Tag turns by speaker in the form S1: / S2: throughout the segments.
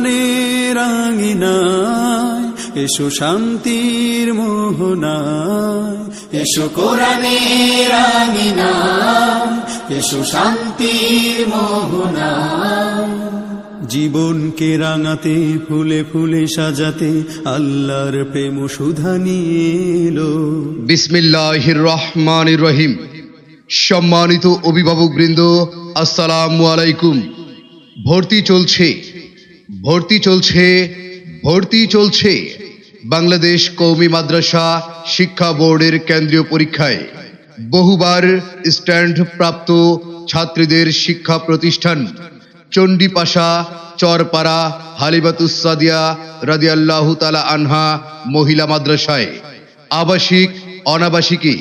S1: কোরআনের আঙিনায় এসো শান্তির মোহনায়, এসো কোরআনের আঙিনায় এসো শান্তির মোহনায়। জীবনকে রাঙাতে ফুলে ফুলে সাজাতে আল্লাহর প্রেম সুধা নিয়ে এলো।
S2: বিসমিল্লাহির রহমানির রহিম। সম্মানিত অভিভাবকবৃন্দ, আসসালামু আলাইকুম। ভর্তি চলছে ভর্তি চলছে ভর্তি চলছে বাংলাদেশ কওমি মাদ্রাসা শিক্ষা বোর্ডের কেন্দ্রীয় পরীক্ষায় বহুবার স্ট্যান্ড প্রাপ্ত ছাত্রীদের শিক্ষা প্রতিষ্ঠান চণ্ডীপাশা চরপাড়া হালিমাতুস সাদিয়া রাদিয়াল্লাহু তাআলা আনহা মহিলা মাদ্রাসায় আবাসিক অনাবাসিকে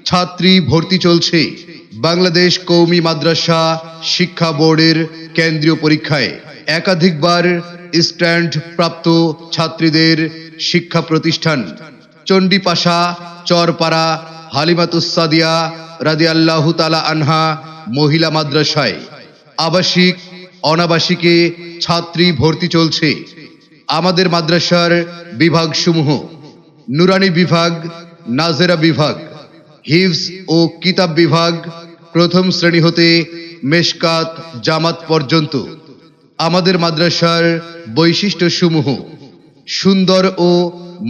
S2: ছাত্রী ভর্তি চলছে। বাংলাদেশ কওমি মাদ্রাসা শিক্ষা বোর্ডের কেন্দ্রীয় পরীক্ষায় একাধিকবার স্ট্যান্ড প্রাপ্ত ছাত্রীদের শিক্ষা প্রতিষ্ঠান চণ্ডীপাশা চরপাড়া হালিমাতুস সাদিয়া রাদিয়াল্লাহু তাআলা আনহা মহিলা মাদ্রাসায় আবাসিক অনাবাসিকে ছাত্রী ভর্তি চলছে। আমাদের মাদ্রাসার বিভাগসমূহ: নুরানি বিভাগ, নাজেরা বিভাগ, হিফজ ও কিতাব বিভাগ প্রথম শ্রেণী হতে মেশকাত জামাত পর্যন্ত। আমাদের মাদ্রাসার বৈশিষ্ট্যসমূহ: সুন্দর ও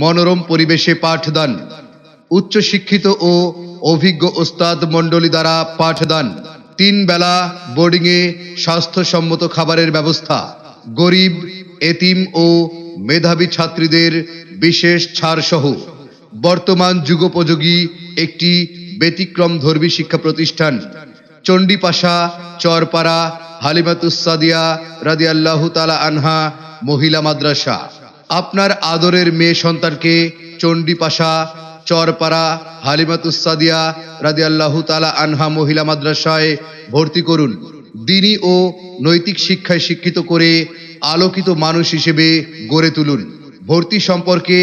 S2: মনোরম পরিবেশে পাঠদান, উচ্চশিক্ষিত ও অভিজ্ঞ ওস্তাদ মণ্ডলী দ্বারা পাঠদান, 3 বেলা বোর্ডিংয়ে স্বাস্থ্যসম্মত খাবারের ব্যবস্থা, গরিব, এতিম ও মেধাবী ছাত্রীদের বিশেষ ছাড় সহ বর্তমান যুগোপযোগী একটি ব্যতিক্রমধর্মী শিক্ষা প্রতিষ্ঠান চণ্ডীপাশা চরপাড়া হালিমাতুস সাদিয়া রাদিয়াল্লাহু তাআলা আনহা মহিলা মাদ্রাসা। আপনার আদরের মেয়ে সন্তানকে চণ্ডীপাশা চরপাড়া হালিমাতুস সাদিয়া রাদিয়াল্লাহু তাআলা আনহা মহিলা মাদ্রাসায় ভর্তি করুন। দ্বীনি ও নৈতিক শিক্ষায় শিক্ষিত করে আলোকিত মানুষ হিসেবে গড়ে তুলুন। ভর্তি সম্পর্কে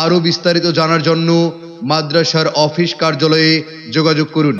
S2: আরও বিস্তারিত জানার জন্য মাদ্রাসার অফিস কার্যালয়ে যোগাযোগ করুন।